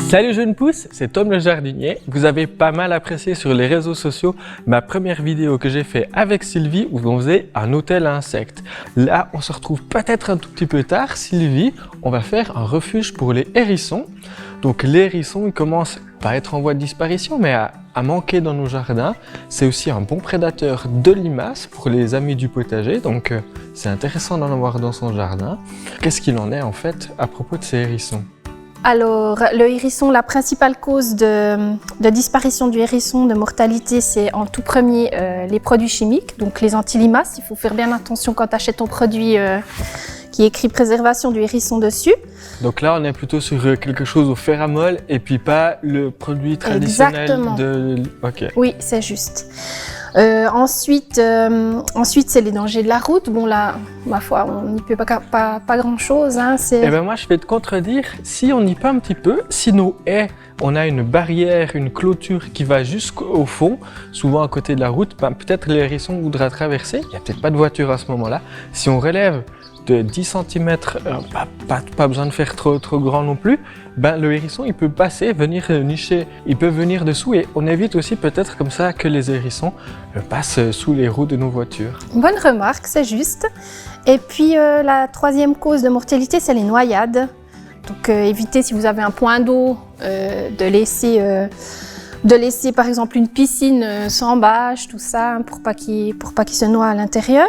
Salut jeunes pousses, c'est Tom le jardinier. Vous avez pas mal apprécié sur les réseaux sociaux ma première vidéo que j'ai fait avec Sylvie où on faisait un hôtel à insectes. Là, on se retrouve peut-être un tout petit peu tard. Sylvie, on va faire un refuge pour les hérissons. Donc les hérissons, ils commencent pas à être en voie de disparition, mais à manquer dans nos jardins. C'est aussi un bon prédateur de limaces pour les amis du potager, donc c'est intéressant d'en avoir dans son jardin. Qu'est-ce qu'il en est en fait à propos de ces hérissons ? Alors, le hérisson, la principale cause de disparition du hérisson, de mortalité, c'est en tout premier les produits chimiques, donc les anti-limaces. Il faut faire bien attention quand tu achètes ton produit qui est écrit préservation du hérisson dessus. Donc là, on est plutôt sur quelque chose au féramol et puis pas le produit traditionnel. Exactement. Ok. Oui, c'est juste. Ensuite, c'est les dangers de la route. Bon là, ma foi, on n'y peut pas grand-chose. Hein, Eh ben moi, je vais te contredire. Si on y peut un petit peu, si nos haies, on a une barrière, une clôture qui va jusqu'au fond, souvent à côté de la route, ben, peut-être l'hérisson voudra traverser. Il n'y a peut-être pas de voiture à ce moment-là. Si on relève de 10 cm, pas besoin de faire trop grand non plus, ben, le hérisson il peut passer, venir nicher, il peut venir dessous et on évite aussi peut-être comme ça que les hérissons passent sous les roues de nos voitures. Bonne remarque, c'est juste. Et puis la troisième cause de mortalité, c'est les noyades. Donc évitez si vous avez un point d'eau de laisser par exemple une piscine sans bâche, tout ça, pour pas qu'il se noie à l'intérieur.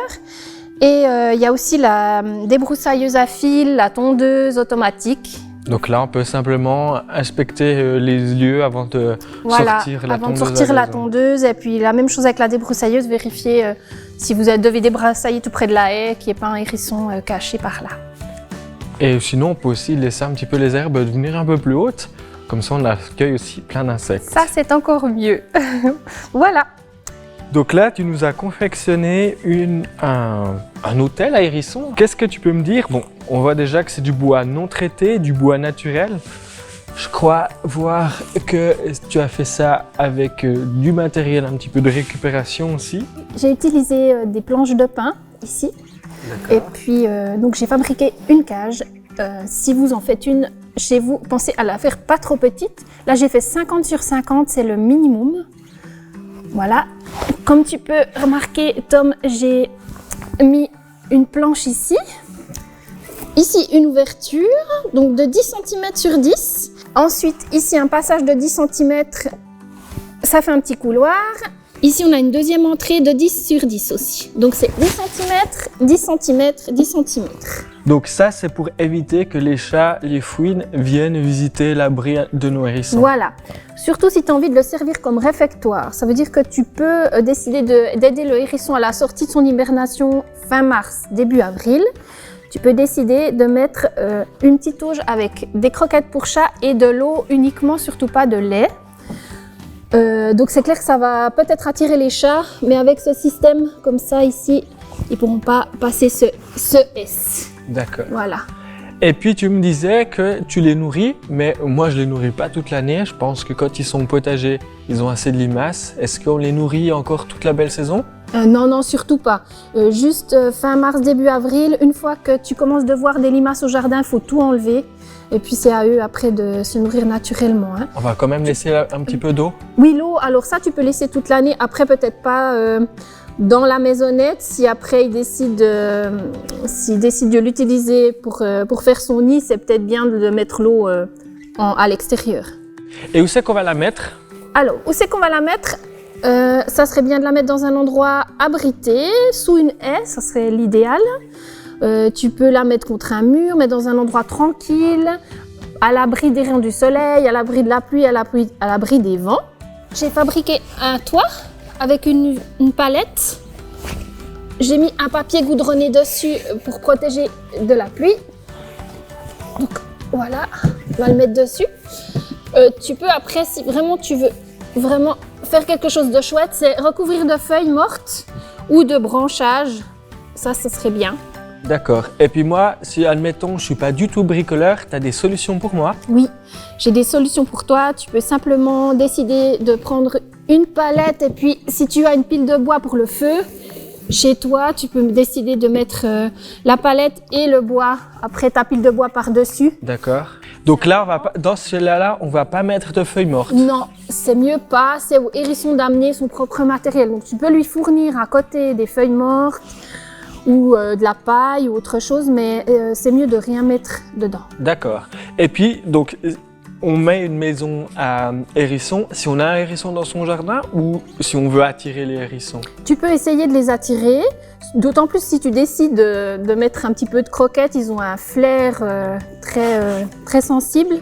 Et il y a aussi la débroussailleuse à fil, la tondeuse automatique. Donc là, on peut simplement inspecter les lieux avant de sortir la tondeuse. Et puis la même chose avec la débroussailleuse, vérifier si vous devez débroussailler tout près de la haie, qu'il n'y ait pas un hérisson caché par là. Et sinon, on peut aussi laisser un petit peu les herbes devenir un peu plus hautes. Comme ça, on accueille aussi plein d'insectes. Ça, c'est encore mieux. Voilà. Donc là, tu nous as confectionné un hôtel à hérissons. Qu'est-ce que tu peux me dire? Bon, on voit déjà que c'est du bois non traité, du bois naturel. Je crois voir que tu as fait ça avec du matériel, un petit peu de récupération aussi. J'ai utilisé des planches de pin ici. Et puis, donc j'ai fabriqué une cage. Si vous en faites une chez vous, pensez à la faire pas trop petite. Là, j'ai fait 50 sur 50, c'est le minimum. Voilà. Comme tu peux remarquer, Tom, j'ai mis une planche ici. Ici, une ouverture, donc de 10 cm sur 10. Ensuite, ici, un passage de 10 cm, ça fait un petit couloir. Ici, on a une deuxième entrée de 10 sur 10 aussi. Donc, c'est 10 cm, 10 cm, 10 cm. Donc ça, c'est pour éviter que les chats, les fouines viennent visiter l'abri de nos hérissons. Voilà. Surtout si tu as envie de le servir comme réfectoire. Ça veut dire que tu peux décider d'aider le hérisson à la sortie de son hibernation fin mars, début avril. Tu peux décider de mettre une petite auge avec des croquettes pour chat et de l'eau uniquement, surtout pas de lait. Donc c'est clair que ça va peut-être attirer les chats, mais avec ce système comme ça ici, ils ne pourront pas passer ce S. D'accord. Voilà. Et puis tu me disais que tu les nourris, mais moi je les nourris pas toute l'année. Je pense que quand ils sont au potager, ils ont assez de limaces. Est-ce qu'on les nourrit encore toute la belle saison? Non, surtout pas. Juste fin mars, début avril, une fois que tu commences de voir des limaces au jardin, il faut tout enlever. Et puis c'est à eux après de se nourrir naturellement. Hein. On va quand même laisser un petit peu d'eau? Oui, l'eau, alors ça tu peux laisser toute l'année. Après peut-être pas dans la maisonnette. Si après il décide de l'utiliser pour faire son nid, c'est peut-être bien de mettre l'eau à l'extérieur. Et où c'est qu'on va la mettre? Alors, où c'est qu'on va la mettre? Ça serait bien de la mettre dans un endroit abrité, sous une haie, ça serait l'idéal. Tu peux la mettre contre un mur, mais dans un endroit tranquille, à l'abri des rayons du soleil, à l'abri de la pluie, à l'abri des vents. J'ai fabriqué un toit avec une palette. J'ai mis un papier goudronné dessus pour protéger de la pluie. Donc voilà, on va le mettre dessus. Tu peux après, si vraiment tu veux vraiment faire quelque chose de chouette, c'est recouvrir de feuilles mortes ou de branchages. Ça, ce serait bien. D'accord. Et puis moi, si admettons, je ne suis pas du tout bricoleur, tu as des solutions pour moi? Oui, j'ai des solutions pour toi. Tu peux simplement décider de prendre une palette et puis si tu as une pile de bois pour le feu, chez toi, tu peux décider de mettre la palette et le bois après ta pile de bois par-dessus. D'accord. Donc là, dans celui-là, on va pas mettre de feuilles mortes. Non, c'est mieux pas. C'est au hérisson d'amener son propre matériel. Donc tu peux lui fournir à côté des feuilles mortes ou de la paille ou autre chose, mais c'est mieux de rien mettre dedans. D'accord. Et puis, donc, on met une maison à hérissons si on a un hérisson dans son jardin ou si on veut attirer les hérissons. Tu peux essayer de les attirer, d'autant plus si tu décides de mettre un petit peu de croquettes. Ils ont un flair très sensible.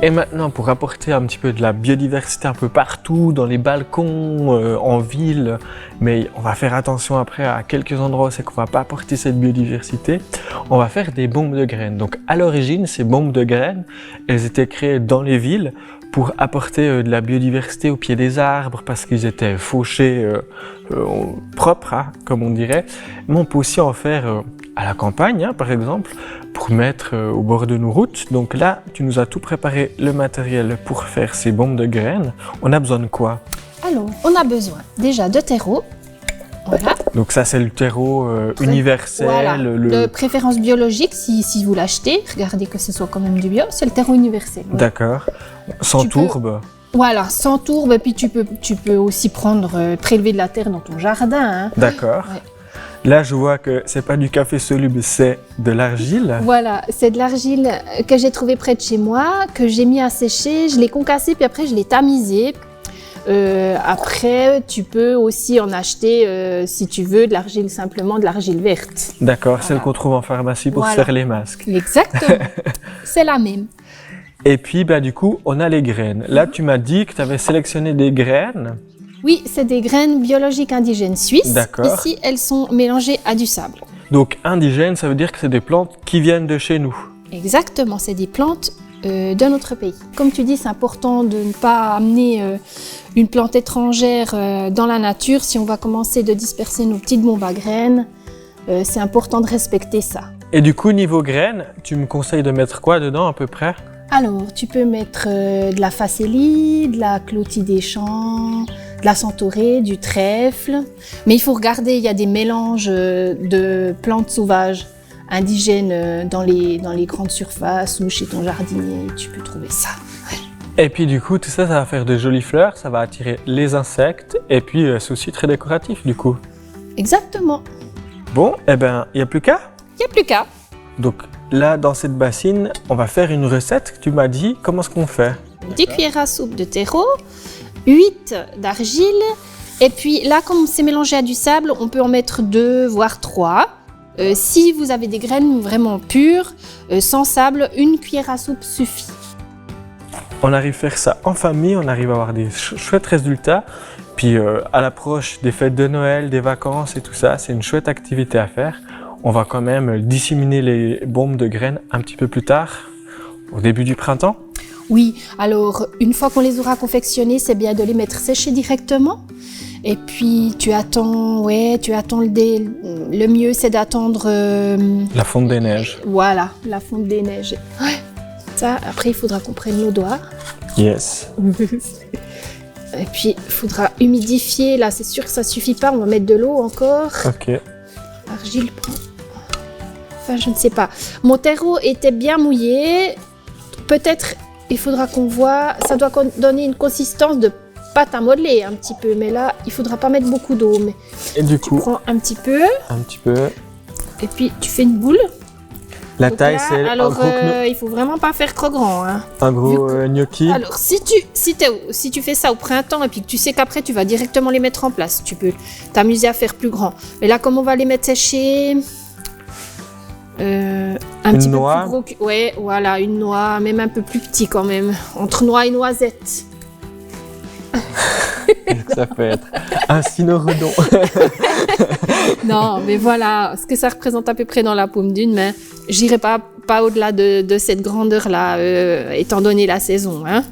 Et maintenant, pour apporter un petit peu de la biodiversité un peu partout, dans les balcons, en ville, mais on va faire attention après à quelques endroits où c'est qu'on va pas apporter cette biodiversité, on va faire des bombes de graines. Donc à l'origine, ces bombes de graines, elles étaient créées dans les villes pour apporter de la biodiversité au pied des arbres, parce qu'ils étaient fauchés propres, hein, comme on dirait. Mais on peut aussi en faire à la campagne, hein, par exemple, pour mettre au bord de nos routes. Donc là, tu nous as tout préparé le matériel pour faire ces bombes de graines. On a besoin de quoi? Alors, on a besoin déjà de terreau. Voilà. Donc ça, c'est le terreau universel. Voilà. De préférence biologique, si vous l'achetez, regardez que ce soit quand même du bio, c'est le terreau universel. Voilà. D'accord. Sans tourbe. Voilà, sans tourbe. Et puis tu peux aussi prélever de la terre dans ton jardin. Hein. D'accord. Ouais. Là, je vois que c'est pas du café soluble, c'est de l'argile. Voilà, c'est de l'argile que j'ai trouvée près de chez moi, que j'ai mis à sécher, je l'ai concassée, puis après je l'ai tamisée. Après, tu peux aussi en acheter, si tu veux, de l'argile, simplement de l'argile verte. D'accord, voilà. Celle qu'on trouve en pharmacie pour se faire les masques. Exactement, c'est la même. Et puis, bah, du coup, on a les graines. Là, tu m'as dit que tu avais sélectionné des graines. Oui, c'est des graines biologiques indigènes suisses. D'accord. Ici, elles sont mélangées à du sable. Donc, indigènes, ça veut dire que c'est des plantes qui viennent de chez nous. Exactement, c'est des plantes de notre pays. Comme tu dis, c'est important de ne pas amener une plante étrangère dans la nature. Si on va commencer de disperser nos petites bombes à graines, c'est important de respecter ça. Et du coup, niveau graines, tu me conseilles de mettre quoi dedans à peu près? Alors, tu peux mettre de la facélie, de la clôtie des champs, de la centaurée, du trèfle. Mais il faut regarder, il y a des mélanges de plantes sauvages indigènes dans les grandes surfaces ou chez ton jardinier, tu peux trouver ça. Ouais. Et puis du coup, tout ça, ça va faire de jolies fleurs, ça va attirer les insectes et puis c'est aussi très décoratif du coup. Exactement. Bon, eh ben, il n'y a plus qu'à. Il n'y a plus qu'à. Donc là, dans cette bassine, on va faire une recette que tu m'as dit. Comment est-ce qu'on fait? 10 cuillères à soupe de terreau, 8 d'argile. Et puis là, comme c'est mélangé à du sable, on peut en mettre 2, voire 3. Si vous avez des graines vraiment pures, sans sable, 1 cuillère à soupe suffit. On arrive à faire ça en famille, on arrive à avoir des chouettes résultats. Puis à l'approche des fêtes de Noël, des vacances et tout ça, c'est une chouette activité à faire. On va quand même disséminer les bombes de graines un petit peu plus tard, au début du printemps. Oui, alors une fois qu'on les aura confectionnés, c'est bien de les mettre sécher directement. Et puis tu attends le mieux c'est d'attendre... La fonte des neiges. Voilà, la fonte des neiges. Ouais. Ça, après il faudra qu'on prenne nos doigts. Yes. Et puis il faudra humidifier, là c'est sûr que ça suffit pas, on va mettre de l'eau encore. Ok. L'argile prend... Enfin je ne sais pas. Mon terreau était bien mouillé, peut-être il faudra qu'on voit, ça doit donner une consistance de pâte à modeler un petit peu, mais là, il faudra pas mettre beaucoup d'eau. Mais et du tu coup, prends un petit peu. Et puis tu fais une boule. La donc taille, là, c'est alors, il faut vraiment pas faire trop grand. Hein. Un gros gnocchi. Alors, si tu fais ça au printemps et puis que tu sais qu'après tu vas directement les mettre en place, tu peux t'amuser à faire plus grand. Mais là, comme on va les mettre sécher, un petit peu plus gros. Ouais, voilà, une noix, même un peu plus petit quand même, entre noix et noisette. Ça peut être un cynorhodon. Non, mais voilà, ce que ça représente à peu près dans la paume d'une main. J'irai pas au-delà de cette grandeur-là, étant donné la saison. Hein.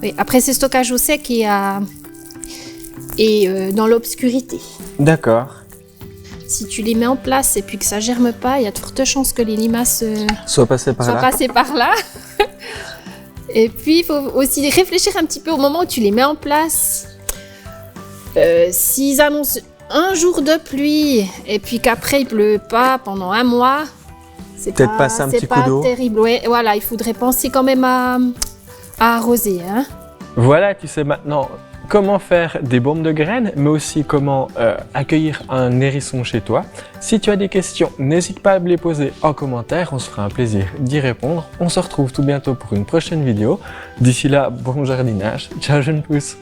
Oui, après, c'est stockage au sec et dans l'obscurité. D'accord. Si tu les mets en place et puis que ça germe pas, il y a de fortes chances que les limaces soient passées par là. Et puis, il faut aussi réfléchir un petit peu au moment où tu les mets en place. S'ils annoncent un jour de pluie et puis qu'après il pleut pas pendant un mois, c'est Peut-être passer un petit coup d'eau. terrible. Ouais, voilà, il faudrait penser quand même à arroser. Hein. Voilà, tu sais maintenant comment faire des bombes de graines, mais aussi comment accueillir un hérisson chez toi. Si tu as des questions, n'hésite pas à me les poser en commentaire, on se fera un plaisir d'y répondre. On se retrouve tout bientôt pour une prochaine vidéo. D'ici là, bon jardinage. Ciao jeune pousse.